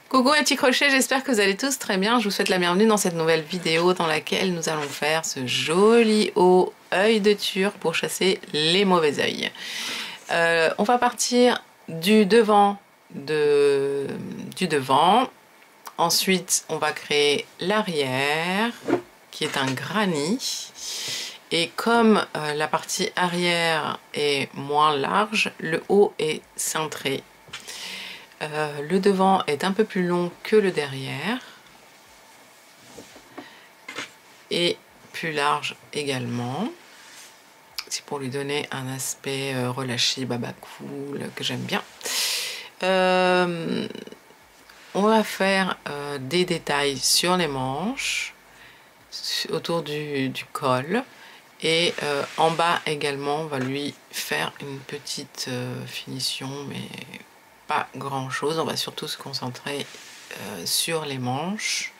Coucou mes petits crochets, j'espère que vous allez tous très bien. Je vous souhaite la bienvenue dans cette nouvelle vidéo dans laquelle nous allons faire ce joli haut œil de Turc pour chasser les mauvais œils. On va partir du devant, ensuite on va créer l'arrière qui est un granny. Et comme la partie arrière est moins large, le haut est cintré. Le devant est un peu plus long que le derrière et plus large également. C'est pour lui donner un aspect relâché, baba cool, que j'aime bien. On va faire des détails sur les manches, autour du col. Et en bas également, on va lui faire une petite finition, mais pas grand chose. On va surtout se concentrer sur les manches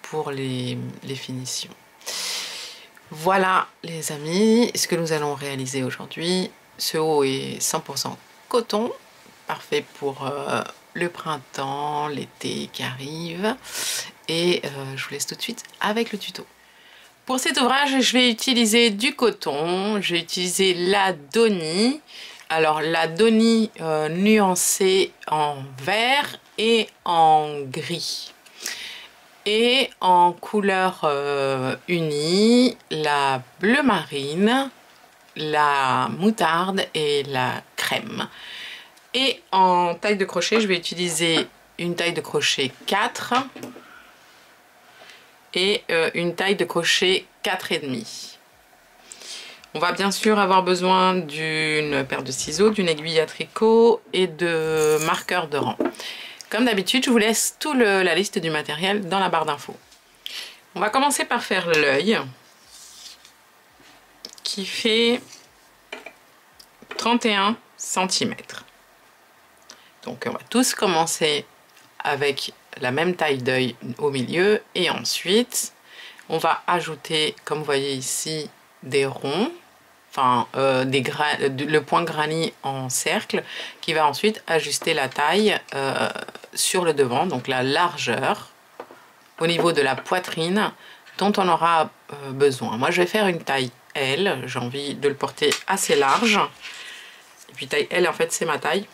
pour les finitions. Voilà les amis, ce que nous allons réaliser aujourd'hui. Ce haut est 100% coton, parfait pour le printemps, l'été qui arrive. Et je vous laisse tout de suite avec le tuto. Pour cet ouvrage, je vais utiliser du coton, je vais utiliser la Doni. Alors la Doni nuancée en vert et en gris. Et en couleur unie, la bleu marine, la moutarde et la crème. Et en taille de crochet, je vais utiliser une taille de crochet 4 et une taille de crochet 4,5. On va bien sûr avoir besoin d'une paire de ciseaux, d'une aiguille à tricot et de marqueurs de rang. Comme d'habitude, je vous laisse toute la liste du matériel dans la barre d'infos. On va commencer par faire l'œil qui fait 31 cm. Donc on va tous commencer avec la même taille d'œil au milieu et ensuite on va ajouter, comme vous voyez ici, des ronds, enfin le point granny en cercle qui va ensuite ajuster la taille sur le devant, donc la largeur au niveau de la poitrine dont on aura besoin. Moi je vais faire une taille L, j'ai envie de le porter assez large et puis taille L en fait c'est ma taille.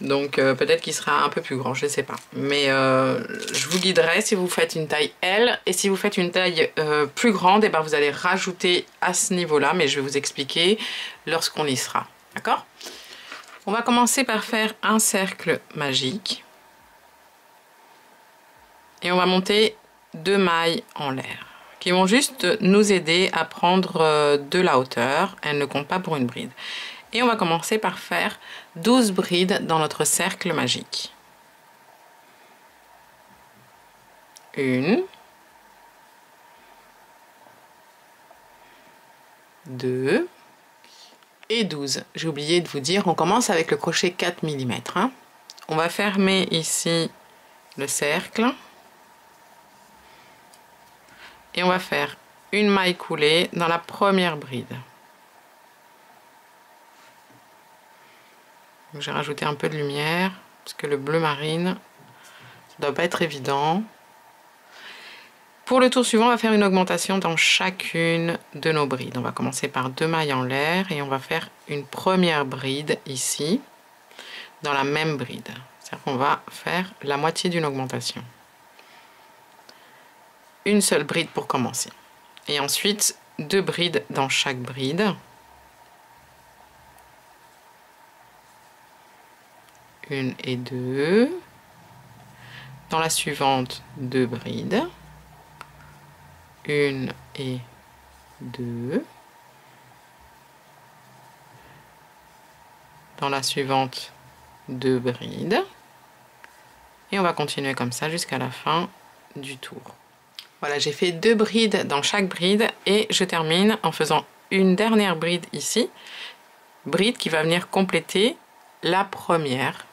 Donc peut-être qu'il sera un peu plus grand, je ne sais pas. Mais je vous guiderai si vous faites une taille L. Et si vous faites une taille plus grande, et ben vous allez rajouter à ce niveau-là. Mais je vais vous expliquer lorsqu'on y sera. D'accord? On va commencer par faire un cercle magique. Et on va monter 2 mailles en l'air. Qui vont juste nous aider à prendre de la hauteur. Elles ne comptent pas pour une bride. Et on va commencer par faire 12 brides dans notre cercle magique. 1, 2 et 12. J'ai oublié de vous dire, on commence avec le crochet 4 mm. Hein. On va fermer ici le cercle. Et on va faire une maille coulée dans la première bride. J'ai rajouté un peu de lumière parce que le bleu marine, ça ne doit pas être évident. Pour le tour suivant, on va faire une augmentation dans chacune de nos brides. On va commencer par 2 mailles en l'air et on va faire une première bride ici, dans la même bride. C'est-à-dire qu'on va faire la moitié d'une augmentation. Une seule bride pour commencer. Et ensuite, 2 brides dans chaque bride. 1 et 2. Dans la suivante, 2 brides. 1 et 2. Dans la suivante, 2 brides. Et on va continuer comme ça jusqu'à la fin du tour. Voilà, j'ai fait 2 brides dans chaque bride et je termine en faisant une dernière bride ici. Bride qui va venir compléter la première.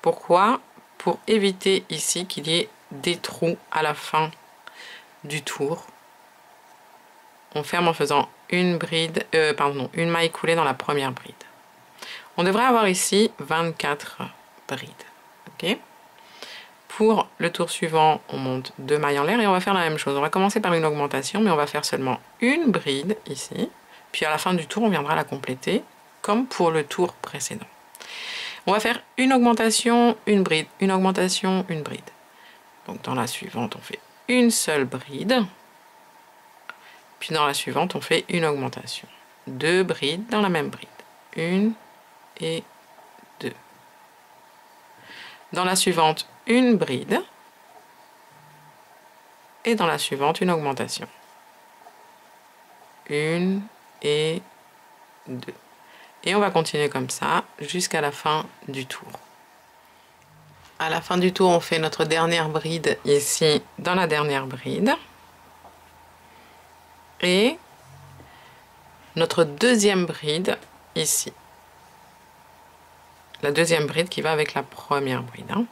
Pourquoi? Pour éviter ici qu'il y ait des trous à la fin du tour. on ferme en faisant une maille coulée dans la première bride. On devrait avoir ici 24 brides. Ok. Pour le tour suivant, on monte 2 mailles en l'air et on va faire la même chose. On va commencer par une augmentation, mais on va faire seulement une bride ici. Puis à la fin du tour, on viendra la compléter comme pour le tour précédent. On va faire une augmentation, une bride, une augmentation, une bride. Donc dans la suivante, on fait une seule bride. Puis dans la suivante, on fait une augmentation. 2 brides dans la même bride. 1 et 2. Dans la suivante, une bride. Et dans la suivante, une augmentation. 1 et 2. Et on va continuer comme ça jusqu'à la fin du tour. À la fin du tour, on fait notre dernière bride ici dans la dernière bride. Et notre deuxième bride ici. La deuxième bride qui va avec la première bride. Hein.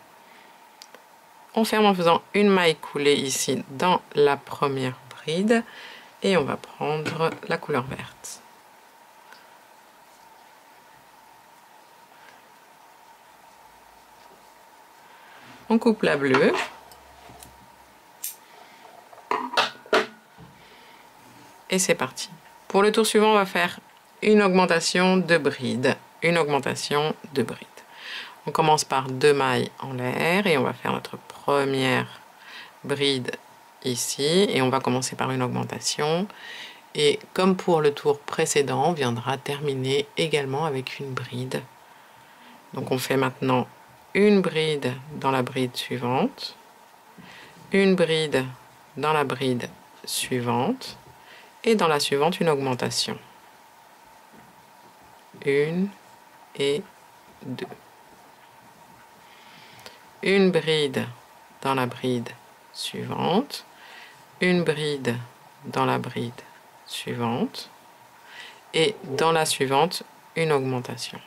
On ferme en faisant une maille coulée ici dans la première bride. Et on va prendre la couleur verte. On coupe la bleue. Et c'est parti. Pour le tour suivant, on va faire une augmentation de bride. Une augmentation de bride. On commence par 2 mailles en l'air et on va faire notre première bride ici. Et on va commencer par une augmentation. Et comme pour le tour précédent, on viendra terminer également avec une bride. Donc on fait maintenant une bride dans la bride suivante, une bride dans la bride suivante, et dans la suivante, une augmentation. 1 et 2. Une bride dans la bride suivante, une bride dans la bride suivante, et dans la suivante, une augmentation.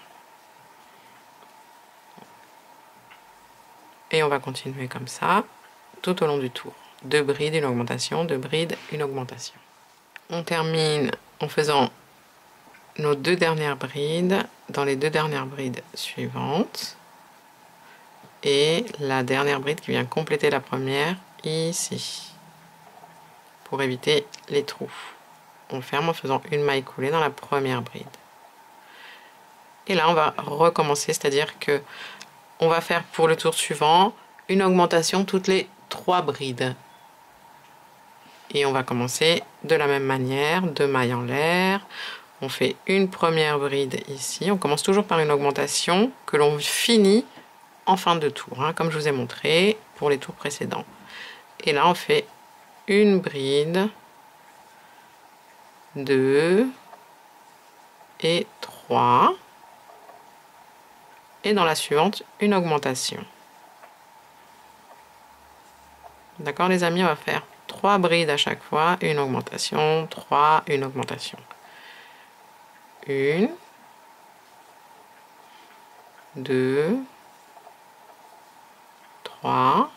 Et on va continuer comme ça tout au long du tour. 2 brides, une augmentation, 2 brides, une augmentation. On termine en faisant nos 2 dernières brides dans les 2 dernières brides suivantes. Et la dernière bride qui vient compléter la première ici. Pour éviter les trous. On ferme en faisant une maille coulée dans la première bride. Et là on va recommencer, c'est-à-dire que on va faire pour le tour suivant une augmentation toutes les 3 brides. Et on va commencer de la même manière, 2 mailles en l'air. On fait une première bride ici. On commence toujours par une augmentation que l'on finit en fin de tour, hein, comme je vous ai montré pour les tours précédents. Et là, on fait une bride, 2 et 3. Et dans la suivante, une augmentation. D'accord les amis, on va faire 3 brides à chaque fois, une augmentation, 3, une augmentation. 1, 2, 3,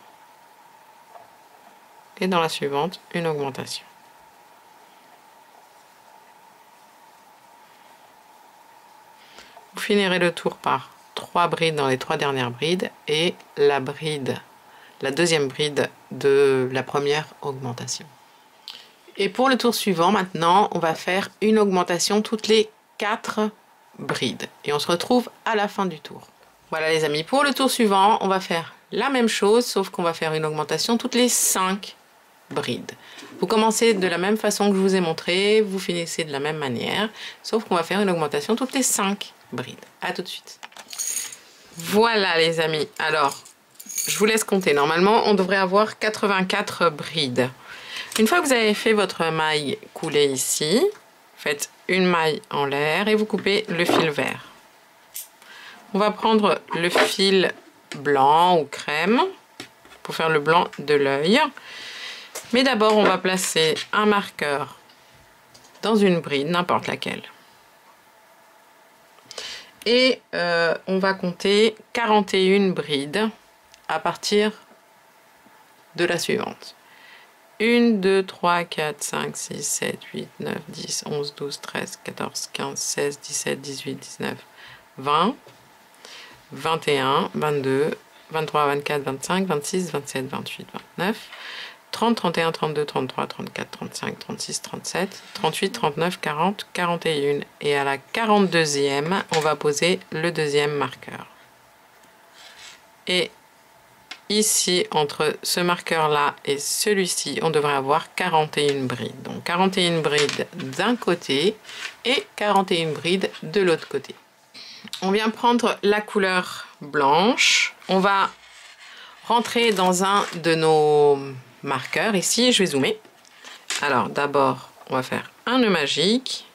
et dans la suivante, une augmentation. Vous finirez le tour par 3 brides dans les 3 dernières brides et la deuxième bride de la première augmentation. Et pour le tour suivant, maintenant, on va faire une augmentation toutes les 4 brides. Et on se retrouve à la fin du tour. Voilà les amis, pour le tour suivant, on va faire la même chose, sauf qu'on va faire une augmentation toutes les 5 brides. Vous commencez de la même façon que je vous ai montré, vous finissez de la même manière, sauf qu'on va faire une augmentation toutes les 5 brides. À tout de suite. Voilà les amis, alors je vous laisse compter. Normalement on devrait avoir 84 brides. Une fois que vous avez fait votre maille coulée ici, faites une maille en l'air et vous coupez le fil vert. On va prendre le fil blanc ou crème pour faire le blanc de l'œil. Mais d'abord on va placer un marqueur dans une bride, n'importe laquelle. Et on va compter 41 brides à partir de la suivante. 1, 2, 3, 4, 5, 6, 7, 8, 9, 10, 11, 12, 13, 14, 15, 16, 17, 18, 19, 20, 21, 22, 23, 24, 25, 26, 27, 28, 29, 30, 31, 32, 33, 34, 35, 36, 37, 38, 39, 40, 41. Et à la 42e, on va poser le deuxième marqueur. Et ici, entre ce marqueur-là et celui-ci, on devrait avoir 41 brides. Donc 41 brides d'un côté et 41 brides de l'autre côté. On vient prendre la couleur blanche. On va rentrer dans un de nos marqueurs. Ici, je vais zoomer. Alors d'abord, on va faire un nœud magique.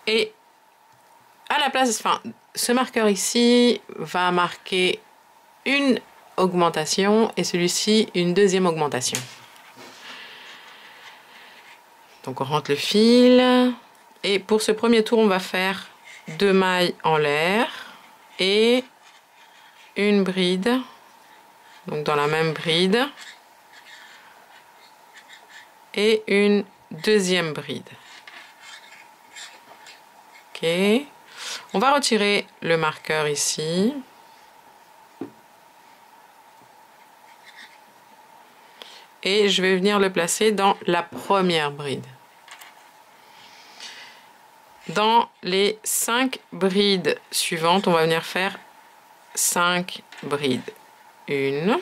Et à la place, enfin, ce marqueur ici va marquer une augmentation et celui-ci une deuxième augmentation. Donc on rentre le fil et pour ce premier tour on va faire 2 mailles en l'air et une bride, donc dans la même bride, et une deuxième bride. Ok, on va retirer le marqueur ici. Et je vais venir le placer dans la première bride. Dans les 5 brides suivantes, on va venir faire 5 brides. 1,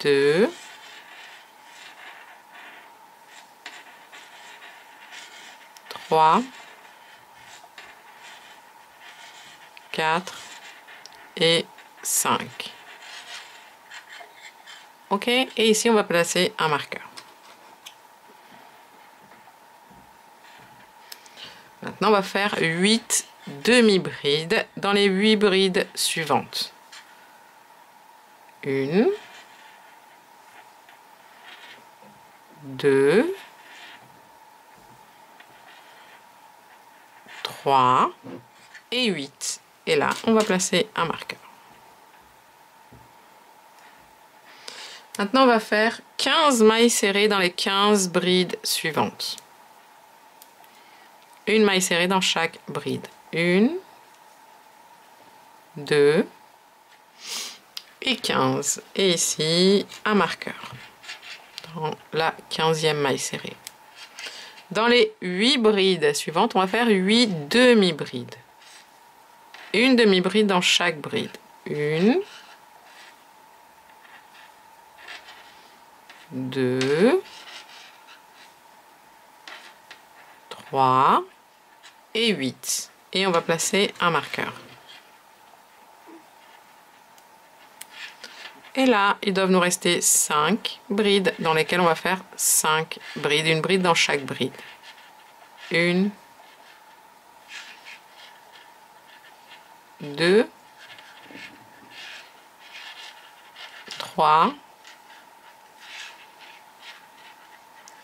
2, 3, 4 et 5. Ok, et ici on va placer un marqueur. Maintenant on va faire 8 demi-brides dans les 8 brides suivantes. 1, 2, 3 et 8. Et là, on va placer un marqueur. Maintenant, on va faire 15 mailles serrées dans les 15 brides suivantes. Une maille serrée dans chaque bride. 1, 2 et 15. Et ici, un marqueur dans la 15e maille serrée. Dans les 8 brides suivantes, on va faire 8 demi-brides. Une demi-bride dans chaque bride. 1, 2, 3 et 8. Et on va placer un marqueur. Et là, ils doivent nous rester 5 brides dans lesquelles on va faire 5 brides. Une bride dans chaque bride. 1, 2, 3,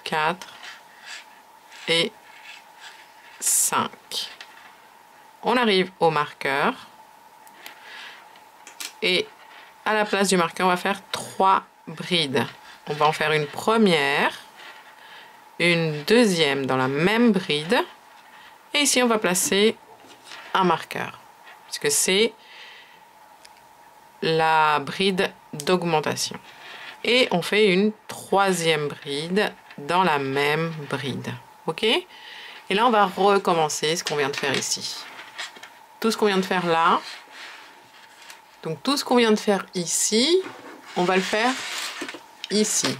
4 et 5. On arrive au marqueur et à la place du marqueur, on va faire 3 brides. On va en faire une première, une deuxième dans la même bride et ici on va placer un marqueur puisque c'est la bride d'augmentation. Et on fait une troisième bride dans la même bride. Ok? Et là, on va recommencer ce qu'on vient de faire ici. Tout ce qu'on vient de faire là. Donc, tout ce qu'on vient de faire ici, on va le faire ici.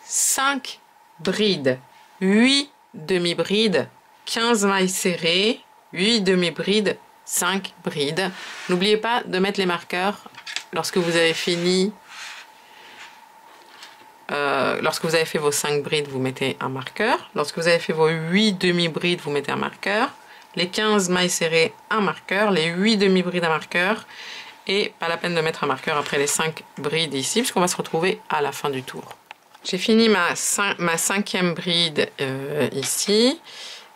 5 brides, 8 demi-brides, 15 mailles serrées, 8 demi-brides, 5 brides. N'oubliez pas de mettre les marqueurs lorsque vous avez fini. Lorsque vous avez fait vos 5 brides, vous mettez un marqueur. Lorsque vous avez fait vos 8 demi-brides, vous mettez un marqueur. Les 15 mailles serrées, un marqueur. Les 8 demi-brides, un marqueur. Et pas la peine de mettre un marqueur après les 5 brides ici, puisqu'on va se retrouver à la fin du tour. J'ai fini ma cinquième bride ici.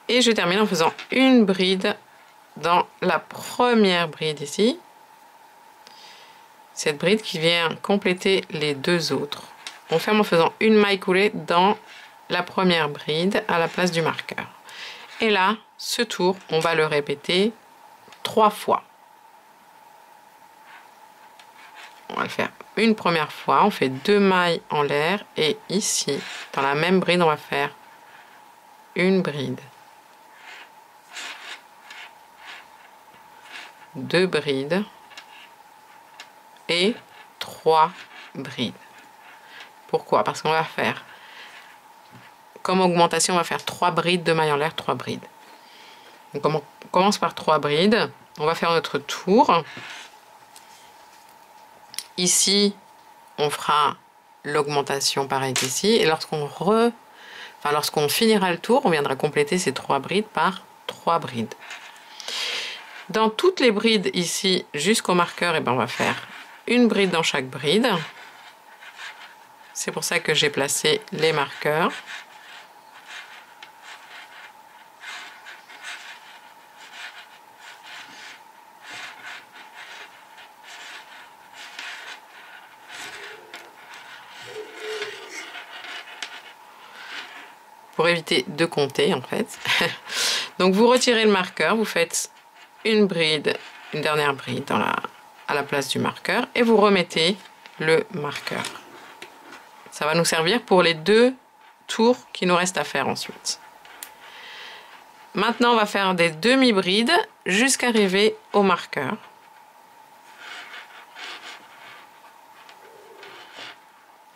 Et je termine en faisant une bride dans la première bride ici. Cette bride qui vient compléter les deux autres. On ferme en faisant une maille coulée dans la première bride à la place du marqueur. Et là, ce tour, on va le répéter 3 fois. On va le faire une première fois, on fait 2 mailles en l'air et ici, dans la même bride, on va faire une bride, 2 brides et 3 brides. Pourquoi? Parce qu'on va faire, comme augmentation, on va faire 3 brides, 2 mailles en l'air, 3 brides. Donc on commence par 3 brides, on va faire notre tour. Ici, on fera l'augmentation pareil qu'ici. Et lorsqu'on finira le tour, on viendra compléter ces 3 brides par 3 brides. Dans toutes les brides ici, jusqu'au marqueur, on va faire une bride dans chaque bride. C'est pour ça que j'ai placé les marqueurs. Pour éviter de compter en fait. Donc vous retirez le marqueur, vous faites une bride, une dernière bride à la place du marqueur et vous remettez le marqueur. Ça va nous servir pour les 2 tours qui nous restent à faire ensuite. Maintenant on va faire des demi-brides jusqu'à arriver au marqueur.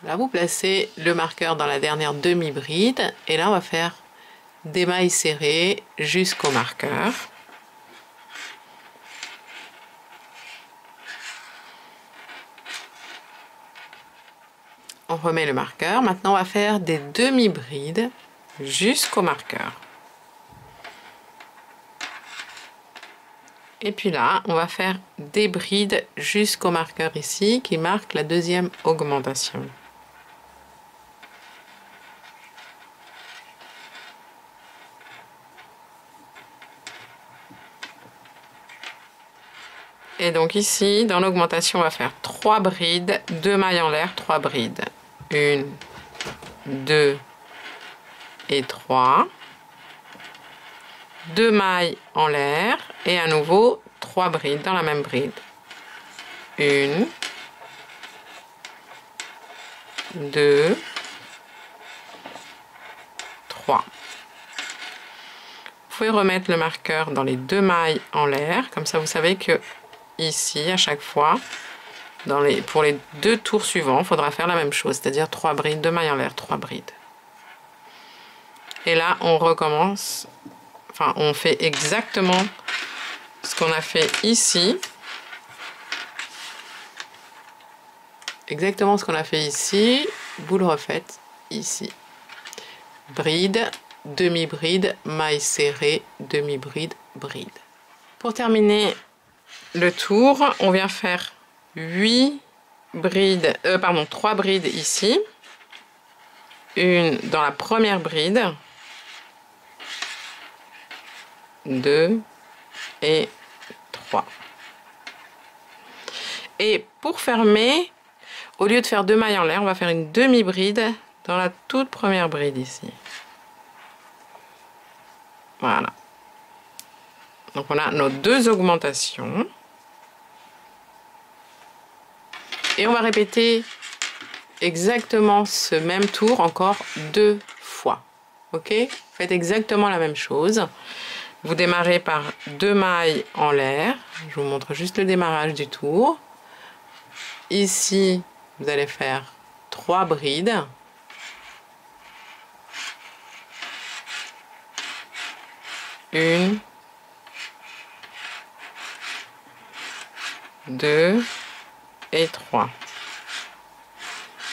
Là, vous placez le marqueur dans la dernière demi-bride et là, on va faire des mailles serrées jusqu'au marqueur. On remet le marqueur. Maintenant, on va faire des demi-brides jusqu'au marqueur. Et puis là, on va faire des brides jusqu'au marqueur ici qui marque la deuxième augmentation. Et donc ici, dans l'augmentation, on va faire 3 brides, 2 mailles en l'air, 3 brides. 1, 2 et 3. 2 mailles en l'air et à nouveau 3 brides dans la même bride. 1, 2, 3. Vous pouvez remettre le marqueur dans les 2 mailles en l'air, comme ça vous savez que ici, à chaque fois, pour les 2 tours suivants, il faudra faire la même chose, c'est-à-dire 3 brides, 2 mailles en l'air, 3 brides. Et là, on recommence, enfin, on fait exactement ce qu'on a fait ici. Exactement ce qu'on a fait ici, vous le refaites ici. Bride, demi-bride, maille serrée, demi-bride, bride. Pour terminer le tour, on vient faire 3 brides ici, une dans la première bride, 2 et 3. Et pour fermer, au lieu de faire 2 mailles en l'air, on va faire une demi-bride dans la toute première bride ici. Voilà. Donc on a nos 2 augmentations. Et on va répéter exactement ce même tour encore 2 fois. Ok? Faites exactement la même chose. Vous démarrez par 2 mailles en l'air. Je vous montre juste le démarrage du tour. Ici, vous allez faire 3 brides. Une, 2 et 3.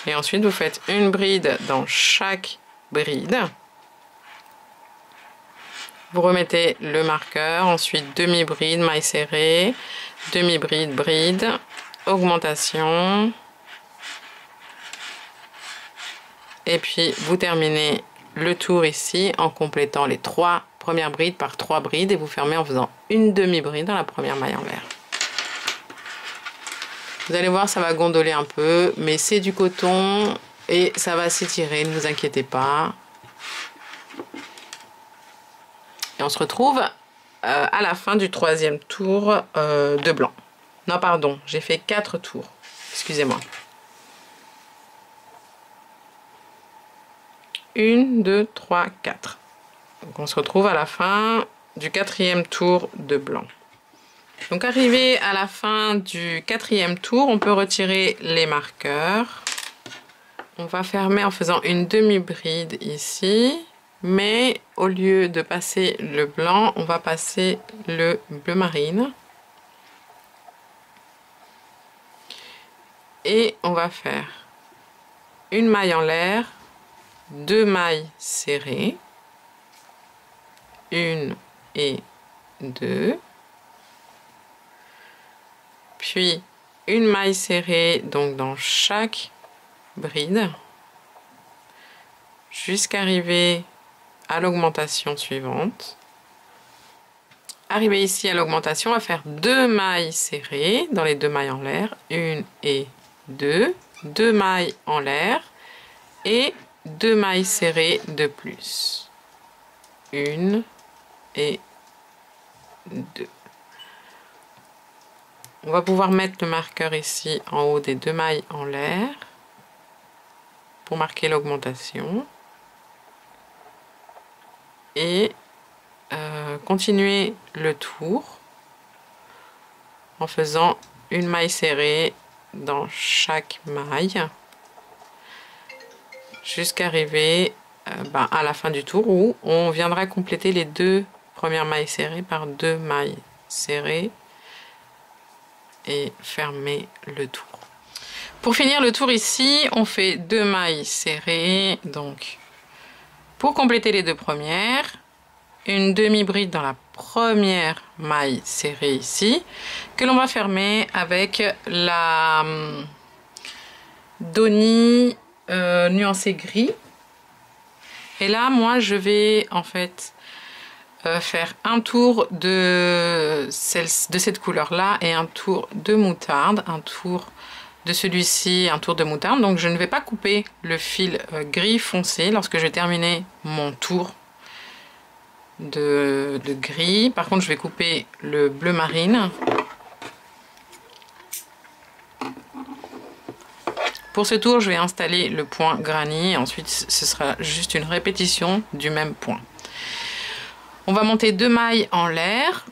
Et ensuite, vous faites une bride dans chaque bride. Vous remettez le marqueur, ensuite demi-bride, maille serrée, demi-bride, bride, augmentation. Et puis vous terminez le tour ici en complétant les 3 premières brides par 3 brides et vous fermez en faisant une demi-bride dans la première maille en l'air. Vous allez voir, ça va gondoler un peu, mais c'est du coton et ça va s'étirer, ne vous inquiétez pas. Et on se retrouve à la fin du 3e tour de blanc. Non, pardon, j'ai fait 4 tours. Excusez-moi. 1, 2, 3, 4. Donc on se retrouve à la fin du 4e tour de blanc. Donc arrivé à la fin du 4e tour, on peut retirer les marqueurs. On va fermer en faisant une demi-bride ici. Mais au lieu de passer le blanc, on va passer le bleu marine. Et on va faire une maille en l'air, 2 mailles serrées, 1 et 2, puis une maille serrée donc dans chaque bride, jusqu'à arriver à l'augmentation suivante. Arrivé ici à l'augmentation, on va faire 2 mailles serrées dans les 2 mailles en l'air, 1 et 2, 2 mailles en l'air et 2 mailles serrées de plus, 1 et 2. On va pouvoir mettre le marqueur ici en haut des 2 mailles en l'air pour marquer l'augmentation. Et continuer le tour en faisant une maille serrée dans chaque maille jusqu'à arriver à la fin du tour où on viendra compléter les 2 premières mailles serrées par 2 mailles serrées et fermer le tour. Pour finir le tour ici, on fait 2 mailles serrées, donc pour compléter les 2 premières, une demi-bride dans la première maille serrée ici, que l'on va fermer avec la Doni nuancée gris. Et là, moi, je vais en fait faire un tour de cette couleur-là et un tour de moutarde, un tour de celui-ci, un tour de moutarde. Donc je ne vais pas couper le fil gris foncé lorsque je vais terminer mon tour de gris. Par contre, je vais couper le bleu marine. Pour ce tour, je vais installer le point granny. Ensuite, ce sera juste une répétition du même point. On va monter 2 mailles en l'air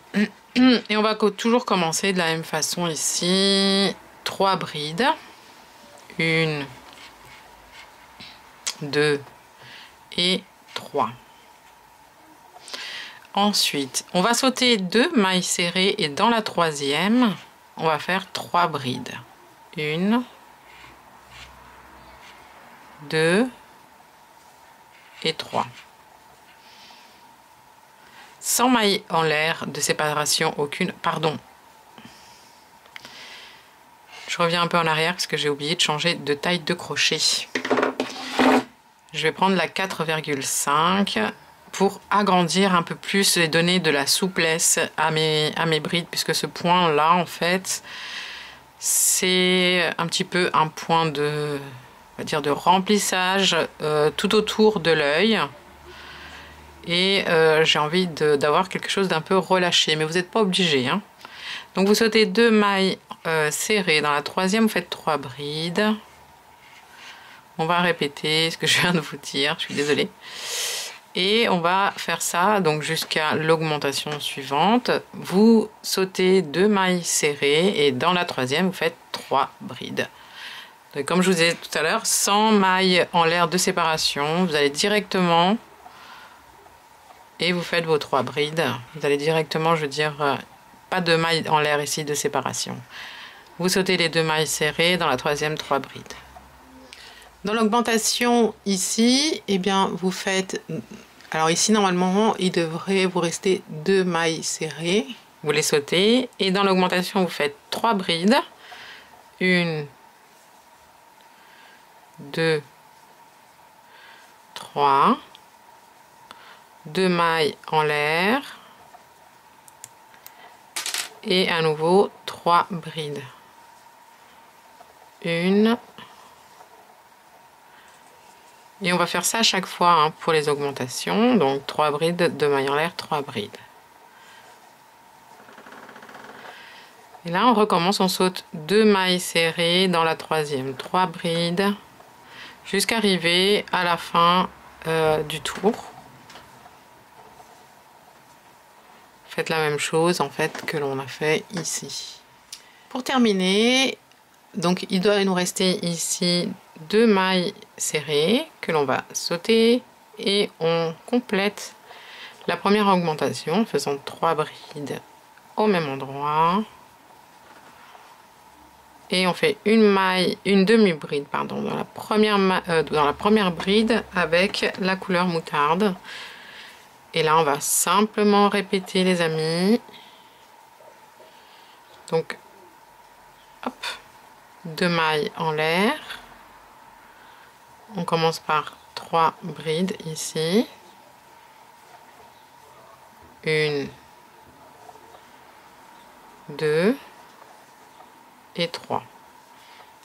et on va toujours commencer de la même façon ici. 3 brides, 1, 2 et 3. Ensuite, on va sauter 2 mailles serrées et dans la 3e, on va faire 3 brides. 1, 2 et 3. Sans mailles en l'air de séparation aucune, pardon. Je reviens un peu en arrière parce que j'ai oublié de changer de taille de crochet. Je vais prendre la 4,5 pour agrandir un peu plus et donner de la souplesse à mes brides, puisque ce point là en fait c'est un petit peu un point de, on va dire, de remplissage tout autour de l'œil. Et j'ai envie d'avoir quelque chose d'un peu relâché, mais vous n'êtes pas obligé, hein. Donc vous sautez 2 mailles serrées, dans la 3e vous faites 3 brides. On va répéter ce que je viens de vous dire, je suis désolée. Et on va faire ça donc jusqu'à l'augmentation suivante. Vous sautez 2 mailles serrées et dans la 3e vous faites 3 brides. Donc, comme je vous disais tout à l'heure, sans mailles en l'air de séparation, vous allez directement et vous faites vos 3 brides. Vous allez directement, je veux dire, pas de mailles en l'air ici de séparation. Vous sautez les 2 mailles serrées, dans la 3e 3 brides. Dans l'augmentation ici, eh bien vous faites, alors ici normalement il devrait vous rester 2 mailles serrées, vous les sautez et dans l'augmentation vous faites 3 brides, 1, 2 3, 2 mailles en l'air et à nouveau 3 brides. 1 et on va faire ça à chaque fois hein, pour les augmentations. Donc 3 brides, 2 mailles en l'air, 3 brides. Et là on recommence, on saute 2 mailles serrées dans la troisième, 3 brides jusqu'à arriver à la fin du tour. Faites la même chose en fait que l'on a fait ici. Pour terminer, donc il doit nous rester ici 2 mailles serrées que l'on va sauter et on complète la première augmentation en faisant 3 brides au même endroit. Et on fait une demi-bride pardon, dans la première bride avec la couleur moutarde. Et là on va simplement répéter les amis. Donc hop, 2 mailles en l'air. On commence par 3 brides ici. 1, 2 et 3.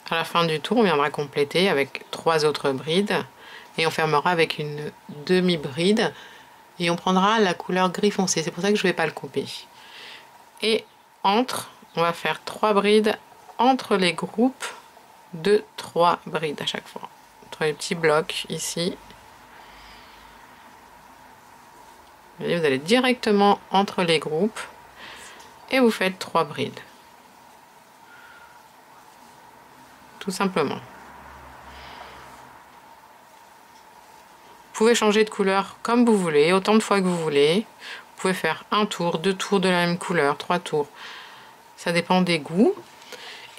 À la fin du tour, on viendra compléter avec 3 autres brides et on fermera avec une demi-bride et on prendra la couleur gris foncé. C'est pour ça que je ne vais pas le couper. Et on va faire 3 brides entre les groupes de 3 brides à chaque fois. Entre les petits blocs ici. Vous voyez, vous allez directement entre les groupes et vous faites 3 brides. Tout simplement. Vous pouvez changer de couleur comme vous voulez, autant de fois que vous voulez. Vous pouvez faire un tour, 2 tours de la même couleur, 3 tours. Ça dépend des goûts.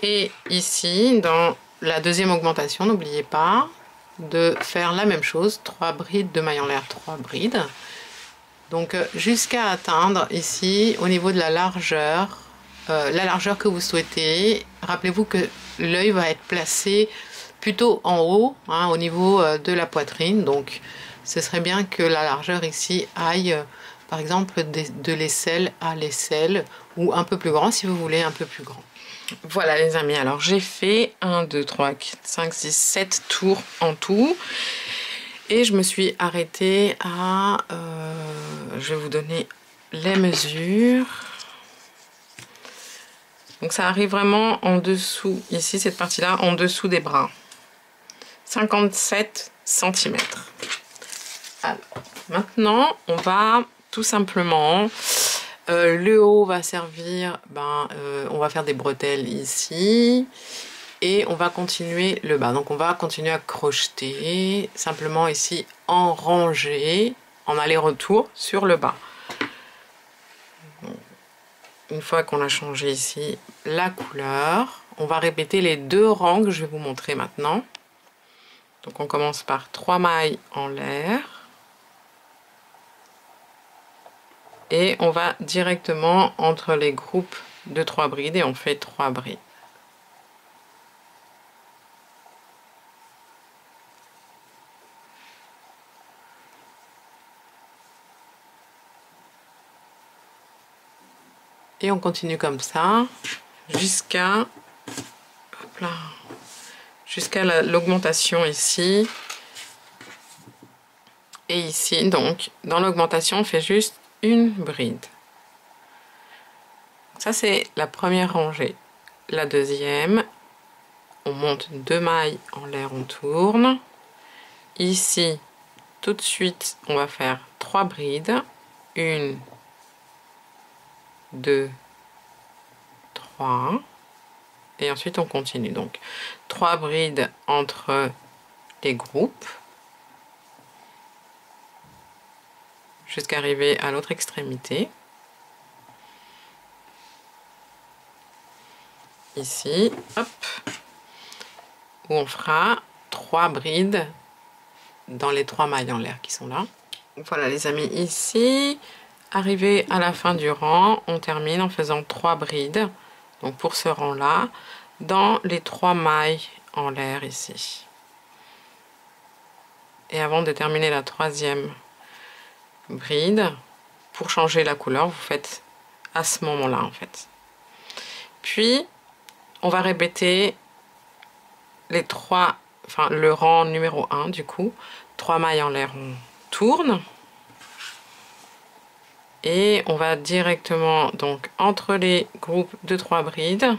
Et ici, dans la deuxième augmentation, n'oubliez pas de faire la même chose. 3 brides, 2 mailles en l'air, 3 brides. Donc jusqu'à atteindre ici, au niveau de la largeur que vous souhaitez. Rappelez-vous que l'œil va être placé plutôt en haut, hein, au niveau de la poitrine. Donc ce serait bien que la largeur ici aille, par exemple, de l'aisselle à l'aisselle, ou un peu plus grand si vous voulez un peu plus grand. Voilà les amis, alors j'ai fait 1, 2, 3, 4, 5, 6, 7 tours en tout. Et je me suis arrêtée à... je vais vous donner les mesures. Donc ça arrive vraiment en dessous, ici cette partie-là, en dessous des bras. 57 cm. Alors, maintenant, on va tout simplement... le haut va servir, on va faire des bretelles ici. Et on va continuer le bas. Donc on va continuer à crocheter, simplement ici en rangée, en aller-retour sur le bas. Une fois qu'on a changé ici la couleur, on va répéter les 2 rangs que je vais vous montrer maintenant. Donc on commence par 3 mailles en l'air. Et on va directement entre les groupes de 3 brides et on fait 3 brides. Et on continue comme ça jusqu'à l'augmentation ici. Et ici, donc, dans l'augmentation, on fait juste une bride. Ça, c'est la première rangée. La deuxième, on monte 2 mailles en l'air, on tourne. Ici, tout de suite, on va faire 3 brides. 1, 2, 3 et ensuite on continue. Donc 3 brides entre les groupes jusqu'à arriver à l'autre extrémité. Ici, hop, où on fera 3 brides dans les 3 mailles en l'air qui sont là. Voilà les amis, ici, arrivé à la fin du rang, on termine en faisant 3 brides, donc pour ce rang là, dans les 3 mailles en l'air ici. et avant de terminer la troisième bride, pour changer la couleur, vous faites à ce moment-là en fait. Puis on va répéter les trois, enfin le rang numéro 1 du coup, 3 mailles en l'air, on tourne et on va directement donc entre les groupes de 3 brides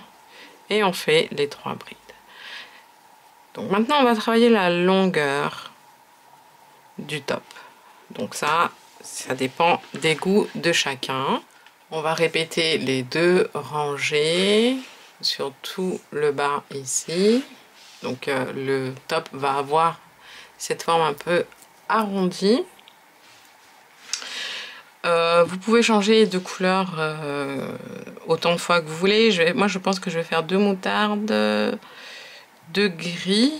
et on fait les 3 brides. Donc maintenant on va travailler la longueur du top. Donc ça dépend des goûts de chacun. On va répéter les 2 rangées sur tout le bas ici. Donc le top va avoir cette forme un peu arrondie. Vous pouvez changer de couleur autant de fois que vous voulez. Moi je pense que je vais faire 2 moutardes, 2 gris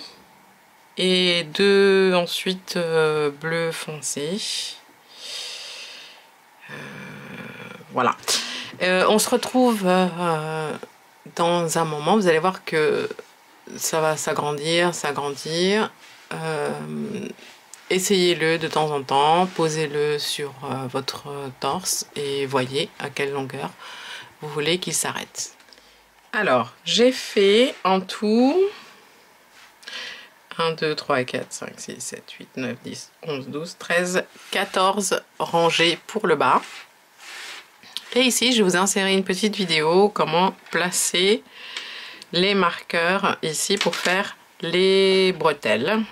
et 2 ensuite bleu foncé. Voilà. On se retrouve dans un moment. Vous allez voir que ça va s'agrandir. Essayez-le de temps en temps, posez-le sur votre torse et voyez à quelle longueur vous voulez qu'il s'arrête. Alors, j'ai fait en tout 1, 2, 3, 4, 5, 6, 7, 8, 9, 10, 11, 12, 13, 14 rangées pour le bas. Et ici, je vous ai inséré une petite vidéo comment placer les marqueurs ici pour faire les bretelles.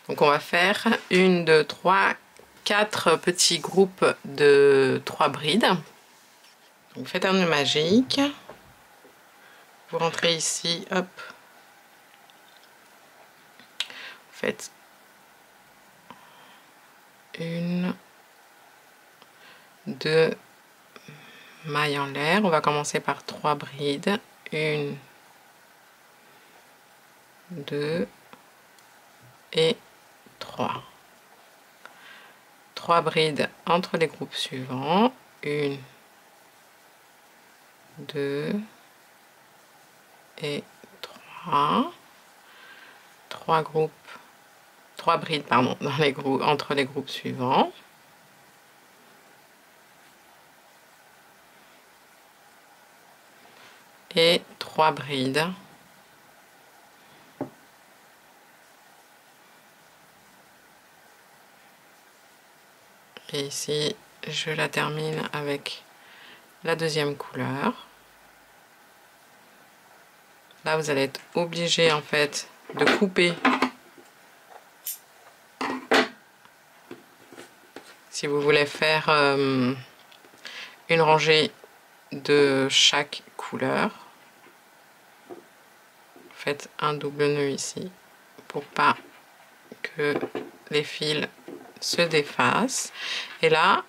Donc on va faire 1, 2, 3, 4 petits groupes de 3 brides. Donc faites un nœud magique. Vous rentrez ici, hop. Vous faites 1, 2 mailles en l'air. On va commencer par 3 brides. 1, 2 et 3. 3 brides entre les groupes suivants. 1, 2 et 3. 3 brides pardon, dans les groupes, entre les groupes suivants. Et 3 brides et ici je la termine avec la deuxième couleur. Là vous allez être obligé en fait de couper si vous voulez faire une rangée de chaque couleur. Faites un double nœud ici pour pas que les fils se défassent. Et là,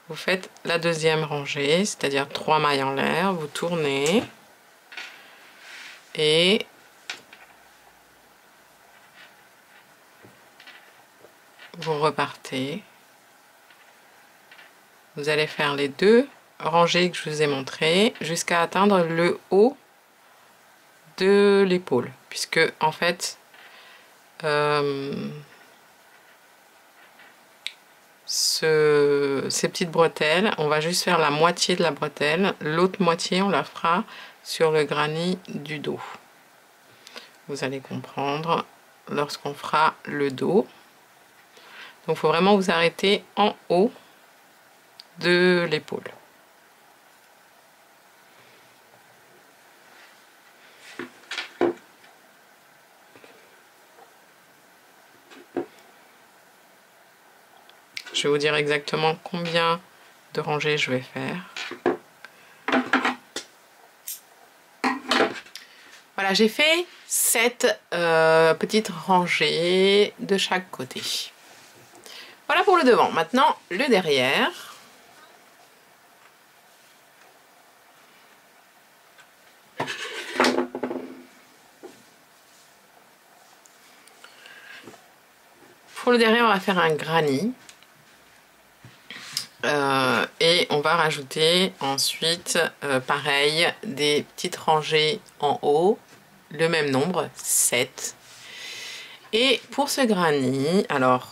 vous faites la deuxième rangée, c'est-à-dire 3 mailles en l'air, vous tournez et vous repartez. Vous allez faire les 2 rangées que je vous ai montrées jusqu'à atteindre le haut de l'épaule, puisque en fait ces petites bretelles, on va juste faire la moitié de la bretelle, l'autre moitié on la fera sur le granit du dos. Vous allez comprendre lorsqu'on fera le dos. Donc il faut vraiment vous arrêter en haut de l'épaule. Je vais vous dire exactement combien de rangées je vais faire. Voilà, j'ai fait 7 petites rangées de chaque côté. Voilà pour le devant. Maintenant, le derrière. Pour le derrière, on va faire un granit. Et on va rajouter ensuite, pareil, des petites rangées en haut, le même nombre, 7. Et pour ce granny, alors,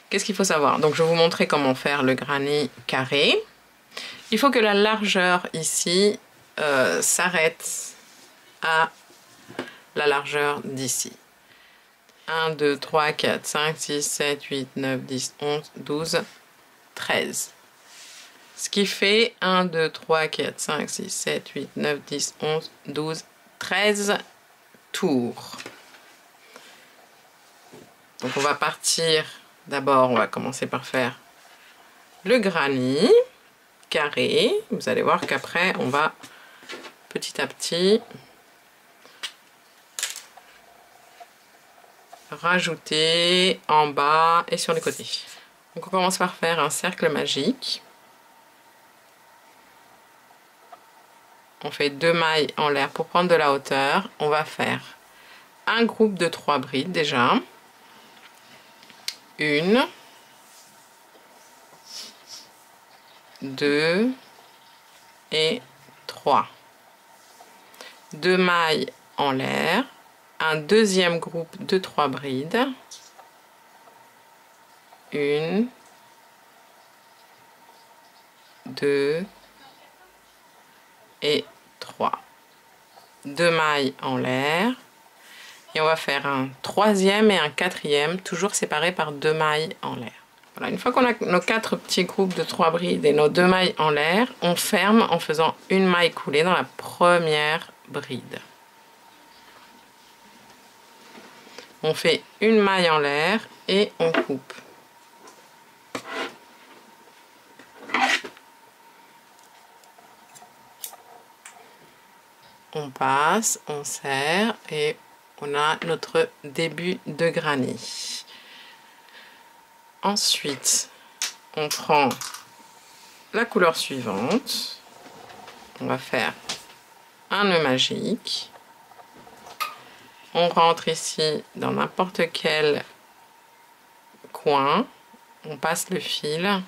qu'est-ce qu'il faut savoir? Donc, je vais vous montrer comment faire le granny carré. Il faut que la largeur ici s'arrête à la largeur d'ici. 1, 2, 3, 4, 5, 6, 7, 8, 9, 10, 11, 12, 13. Ce qui fait 1, 2, 3, 4, 5, 6, 7, 8, 9, 10, 11, 12, 13 tours. Donc on va partir, d'abord on va commencer par faire le granny carré. Vous allez voir qu'après on va petit à petit rajouter en bas et sur les côtés. Donc on commence par faire un cercle magique. On fait 2 mailles en l'air pour prendre de la hauteur. On va faire un groupe de 3 brides déjà. 1, 2 et 3. 2 mailles en l'air. Un deuxième groupe de 3 brides. 1, 2 et 3. 2 mailles en l'air. Et on va faire un troisième et un quatrième, toujours séparés par 2 mailles en l'air. Voilà, une fois qu'on a nos 4 petits groupes de 3 brides et nos 2 mailles en l'air, on ferme en faisant une maille coulée dans la première bride. On fait une maille en l'air et on coupe. On passe, on serre et on a notre début de granny. Ensuite, on prend la couleur suivante. On va faire un nœud magique. On rentre ici dans n'importe quel coin. On passe le fil.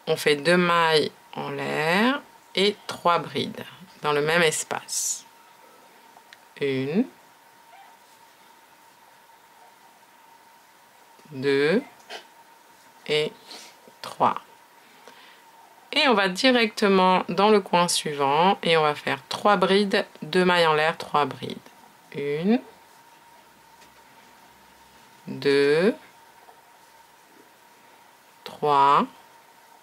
On fait 2 mailles en l'air et 3 brides dans le même espace. 1, 2 et 3. Et on va directement dans le coin suivant et on va faire 3 brides, 2 mailles en l'air, 3 brides. 1, 2, 3,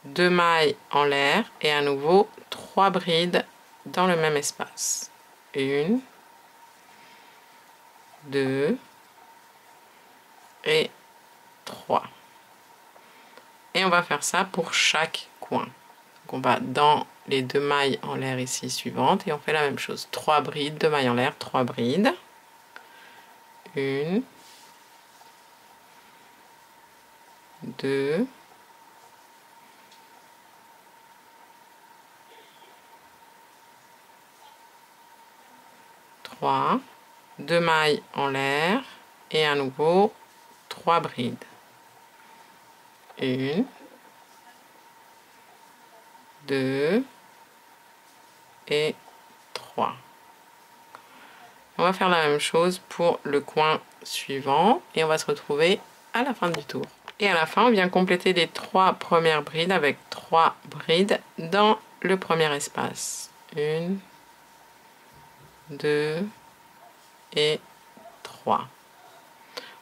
2 mailles en l'air et à nouveau 3 brides dans le même espace. 1, 2 et 3. Et on va faire ça pour chaque coin. Donc on va dans les 2 mailles en l'air ici suivantes et on fait la même chose. 3 brides, 2 mailles en l'air, 3 brides. 1, 2, 3, 2 mailles en l'air et à nouveau 3 brides. 1, 2 et 3. On va faire la même chose pour le coin suivant et on va se retrouver à la fin du tour. Et à la fin, on vient compléter les 3 premières brides avec 3 brides dans le premier espace. 1, 2 et 3.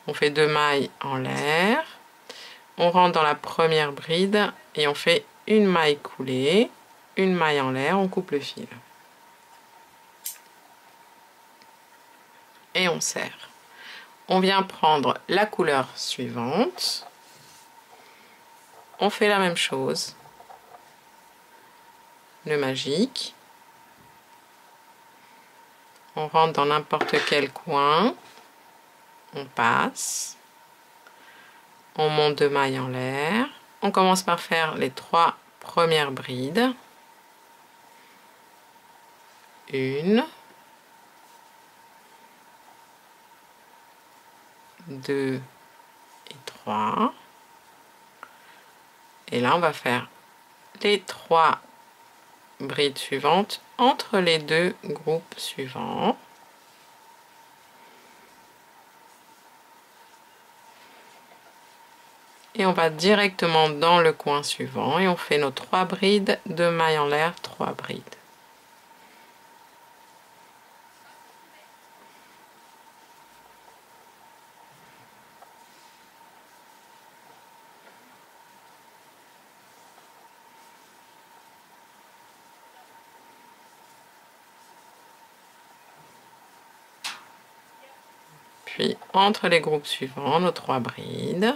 On fait 2 mailles en l'air. On rentre dans la première bride et on fait une maille coulée, une maille en l'air, on coupe le fil. Et on serre. On vient prendre la couleur suivante. On fait la même chose. Nœud magique. On rentre dans n'importe quel coin. On passe. On monte 2 mailles en l'air. On commence par faire les 3 premières brides. 1, 2 et 3. Et là, on va faire les 3 brides suivantes entre les 2 groupes suivants. et on va directement dans le coin suivant et on fait nos 3 brides de mailles en l'air, 3 brides. Puis entre les groupes suivants, nos 3 brides.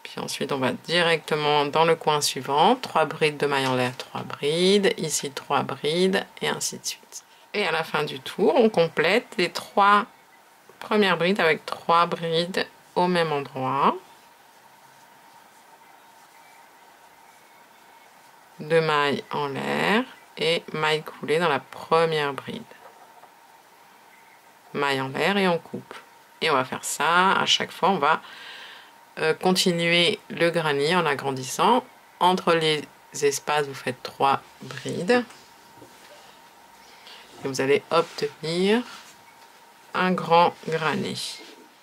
Puis ensuite on va directement dans le coin suivant, 3 brides de mailles en l'air, 3 brides, ici 3 brides et ainsi de suite. Et à la fin du tour, on complète les 3 premières brides avec 3 brides au même endroit. De mailles en l'air et mailles coulées dans la première bride. Maille en l'air et on coupe. Et on va faire ça à chaque fois. On va continuer le granit en agrandissant. Entre les espaces, vous faites 3 brides. Et vous allez obtenir un grand granit.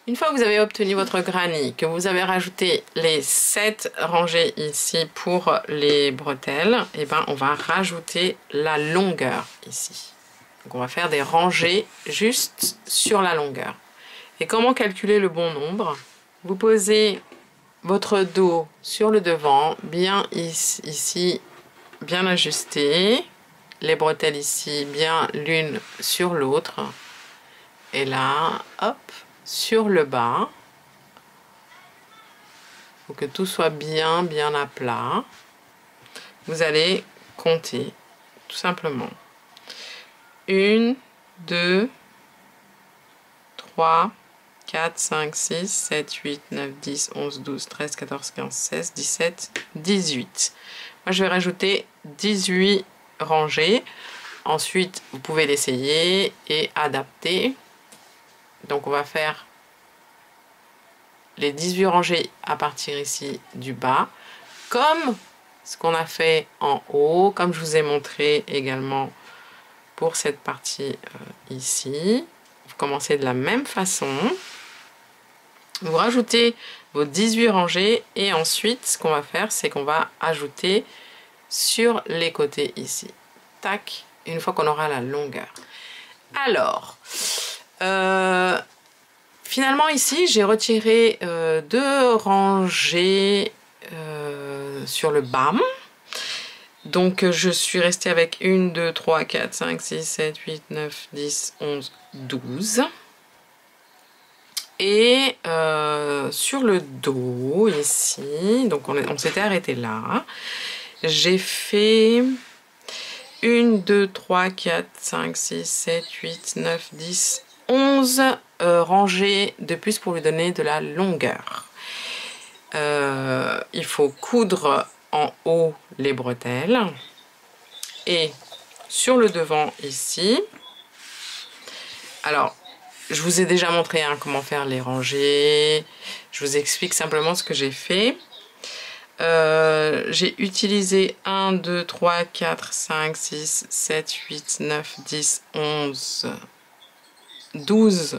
Une fois que vous avez obtenu votre granit, que vous avez rajouté les 7 rangées ici pour les bretelles, et ben on va rajouter la longueur ici. Donc on va faire des rangées juste sur la longueur. Et comment calculer le bon nombre? Vous posez votre dos sur le devant, bien ici, bien ajusté. Les bretelles ici, bien l'une sur l'autre. Et là, hop, sur le bas. Il faut que tout soit bien à plat. Vous allez compter, tout simplement. 1, 2, 3, 4, 5, 6, 7, 8, 9, 10, 11, 12, 13, 14, 15, 16, 17, 18. Moi, je vais rajouter 18 rangées. Ensuite, vous pouvez l'essayer et adapter. Donc, on va faire les 18 rangées à partir ici du bas, comme ce qu'on a fait en haut, comme je vous ai montré également pour cette partie ici. Vous commencez de la même façon. Vous rajoutez vos 18 rangées et ensuite, ce qu'on va faire, c'est qu'on va ajouter sur les côtés ici. Tac, une fois qu'on aura la longueur. Alors, finalement ici, j'ai retiré 2 rangées sur le bas. Donc je suis restée avec 1, 2, 3, 4, 5, 6, 7, 8, 9, 10, 11, 12. Et sur le dos ici, donc on s'était arrêté là. J'ai fait 1, 2, 3, 4, 5, 6, 7, 8, 9, 10, 11 rangées de plus pour lui donner de la longueur. Il faut coudre en haut les bretelles et sur le devant ici. Alors, je vous ai déjà montré comment faire les rangées. Je vous explique simplement ce que j'ai fait. J'ai utilisé 1, 2, 3, 4, 5, 6, 7, 8, 9, 10, 11, 12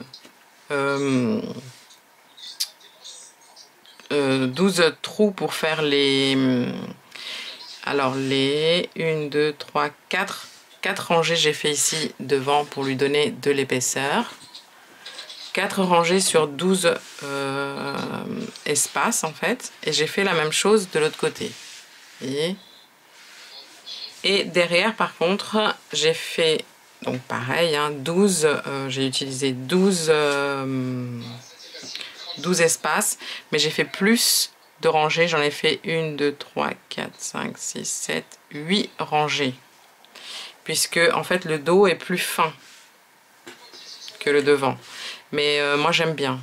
12 trous pour faire les... Alors les 1, 2, 3, 4 rangées j'ai fait ici devant pour lui donner de l'épaisseur. 4 rangées sur 12 espaces en fait. Et j'ai fait la même chose de l'autre côté. Vous voyez? Et derrière par contre j'ai fait, donc pareil, 12, j'ai utilisé 12 espaces, mais j'ai fait plus de rangées, j'en ai fait 1, 2, 3, 4, 5, 6, 7, 8 rangées. Puisque en fait le dos est plus fin que le devant. Mais moi j'aime bien.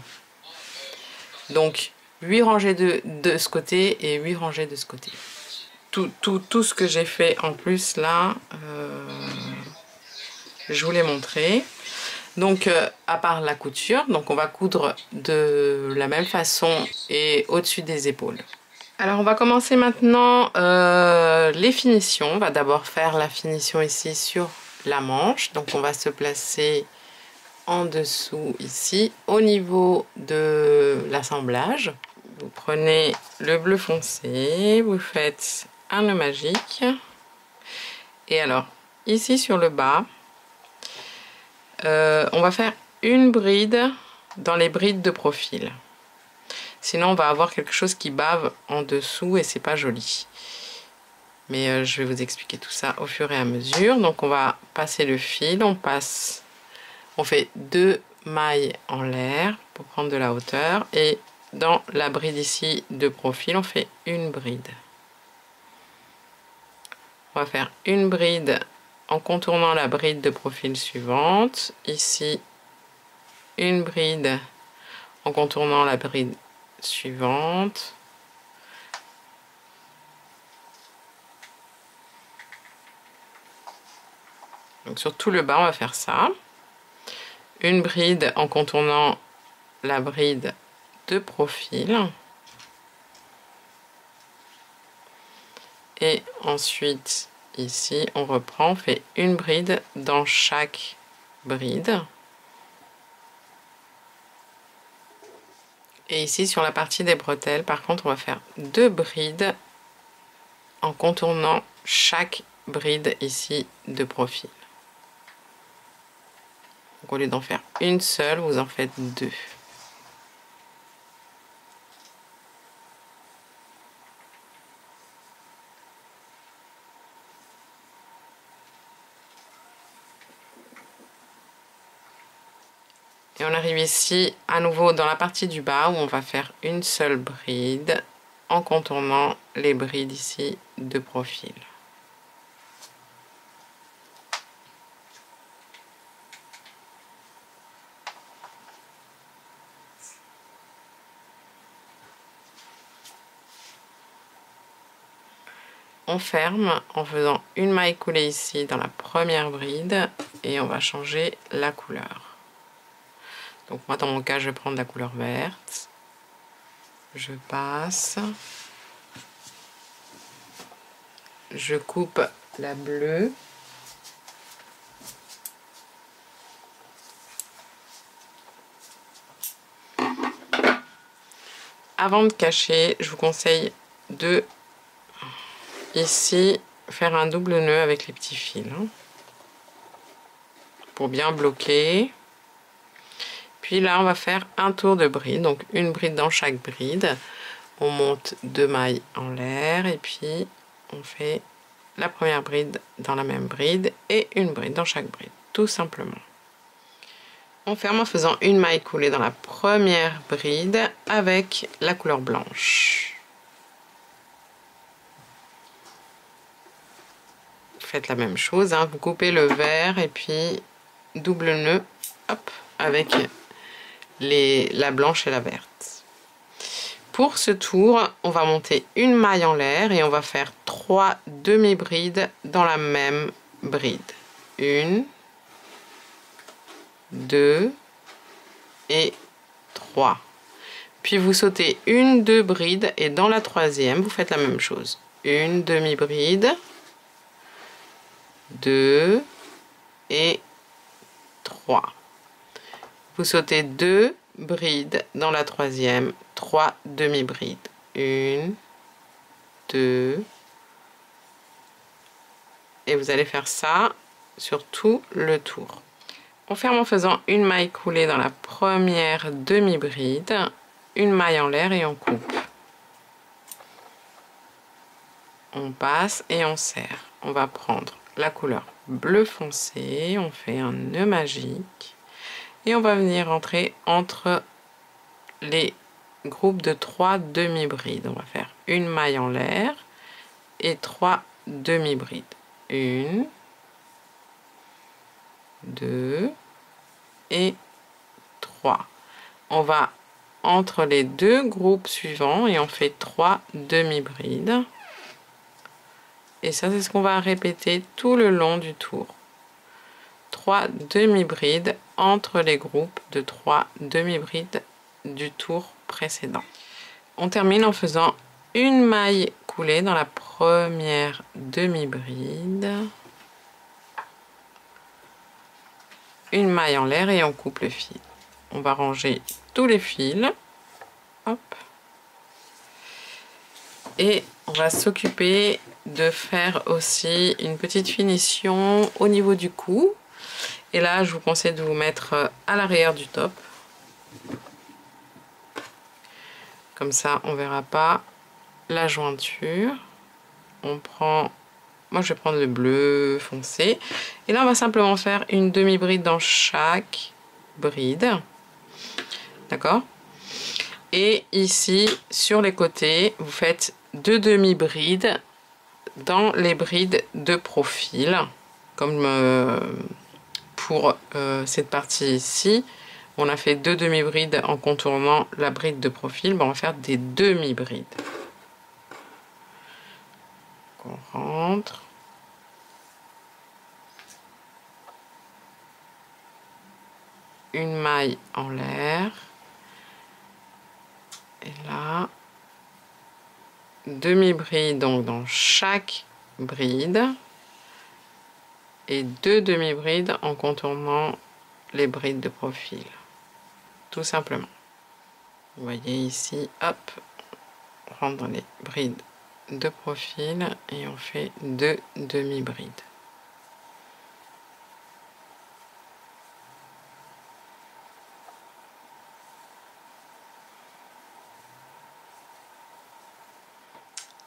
Donc 8 rangées de ce côté et 8 rangées de ce côté. Tout ce que j'ai fait en plus là, je vous l'ai montré. Donc à part la couture, donc on va coudre de la même façon et au-dessus des épaules. Alors on va commencer maintenant les finitions. On va d'abord faire la finition ici sur la manche. Donc on va se placer en dessous ici au niveau de l'assemblage. Vous prenez le bleu foncé, vous faites un nœud magique. Et alors ici sur le bas, on va faire une bride dans les brides de profil. Sinon on va avoir quelque chose qui bave en dessous et c'est pas joli. Mais je vais vous expliquer tout ça au fur et à mesure. Donc on va passer le fil, on fait 2 mailles en l'air pour prendre de la hauteur. Et dans la bride ici de profil, on fait une bride. On va faire une bride en contournant la bride de profil suivante. Ici, une bride en contournant la bride suivante. Donc sur tout le bas, on va faire ça. Une bride en contournant la bride de profil. Et ensuite, ici, on reprend, on fait une bride dans chaque bride. Et ici, sur la partie des bretelles, par contre, on va faire 2 brides en contournant chaque bride ici de profil. Donc, au lieu d'en faire une seule, vous en faites 2. Et on arrive ici à nouveau dans la partie du bas où on va faire une seule bride en contournant les brides ici de profil. On ferme en faisant une maille coulée ici dans la première bride et on va changer la couleur. Donc moi dans mon cas je vais prendre la couleur verte. Je passe. Je coupe la bleue. Avant de cacher, je vous conseille de ici faire un double nœud avec les petits fils pour bien bloquer. Puis là on va faire un tour de bride, donc une bride dans chaque bride. On monte 2 mailles en l'air et puis on fait la première bride dans la même bride et une bride dans chaque bride, tout simplement. On ferme en faisant une maille coulée dans la première bride avec la couleur blanche. Faites la même chose, vous coupez le vert et puis double nœud, hop, avec la blanche et la verte. Pour ce tour, on va monter une maille en l'air et on va faire 3 demi-brides dans la même bride. 1, 2 et 3. Puis vous sautez 1, 2 brides et dans la troisième, vous faites la même chose. Une demi-bride, 2 et 3. Vous sautez 2 brides dans la troisième, 3 demi-brides. 1, 2 et vous allez faire ça sur tout le tour. On ferme en faisant une maille coulée dans la première demi-bride, une maille en l'air et on coupe. On passe et on serre. On va prendre la couleur bleu foncé, on fait un nœud magique et on va venir entrer entre les groupes de 3 demi-brides. On va faire une maille en l'air et 3 demi-brides. 1, 2 et 3. On va entre les 2 groupes suivants et on fait 3 demi-brides. Et ça, c'est ce qu'on va répéter tout le long du tour. 3 demi-brides entre les groupes de 3 demi-brides du tour précédent. On termine en faisant une maille coulée dans la première demi-bride, une maille en l'air et on coupe le fil. On va ranger tous les fils. Hop. Et on va s'occuper de faire aussi une petite finition au niveau du cou. Et là, je vous conseille de vous mettre à l'arrière du top. Comme ça, on ne verra pas la jointure. On prend... Moi, je vais prendre le bleu foncé. Et là, on va simplement faire une demi-bride dans chaque bride. D'accord? Et ici, sur les côtés, vous faites 2 demi-brides dans les brides de profil. Comme pour cette partie ici, on a fait 2 demi-brides en contournant la bride de profil. Bon, on va faire des demi-brides. On rentre. Une maille en l'air. Et là, demi-bride donc dans chaque bride. Et 2 demi-brides en contournant les brides de profil. Tout simplement. Vous voyez ici, hop, on rentre dans les brides de profil et on fait 2 demi-brides.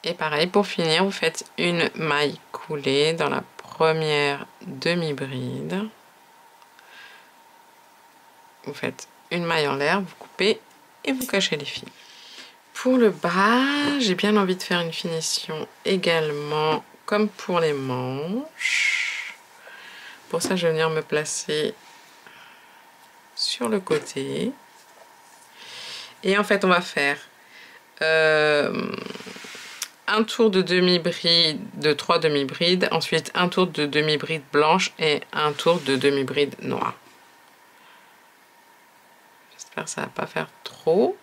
Et pareil, pour finir, vous faites une maille coulée dans la première demi-bride. Vous faites une maille en l'air, vous coupez et vous cachez les fils. Pour le bas, j'ai bien envie de faire une finition également comme pour les manches. Pour ça, je vais venir me placer sur le côté. Et en fait, on va faire un tour de demi-bride, de 3 demi-brides, ensuite un tour de demi-bride blanche et un tour de demi-bride noire. J'espère que ça va pas faire trop.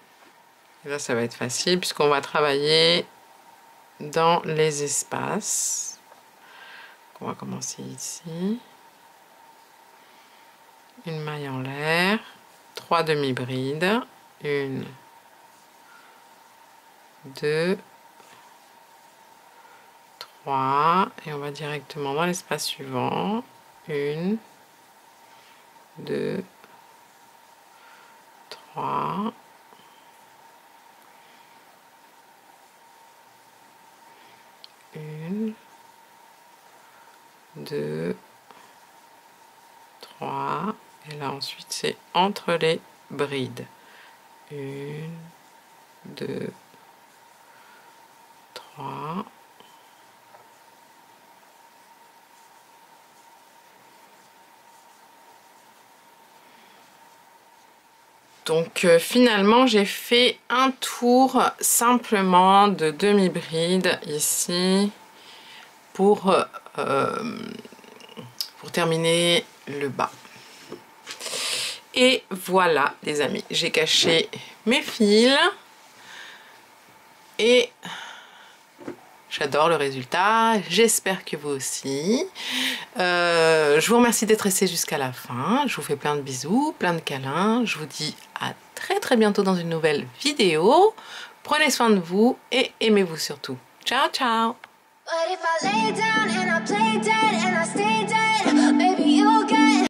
Et là, ça va être facile puisqu'on va travailler dans les espaces. On va commencer ici. Une maille en l'air, 3 demi-brides, 1, 2, 3, et on va directement dans l'espace suivant. 1, 2, 3. 1, 2, 3, et là ensuite c'est entre les brides. 1, 2, 3. Donc finalement j'ai fait un tour simplement de demi-bride ici pour terminer le bas. Et voilà les amis, j'ai caché mes fils et j'adore le résultat, j'espère que vous aussi. Je vous remercie d'être resté jusqu'à la fin, je vous fais plein de bisous, plein de câlins, je vous dis à très bientôt dans une nouvelle vidéo. Prenez soin de vous et aimez-vous surtout. Ciao ciao.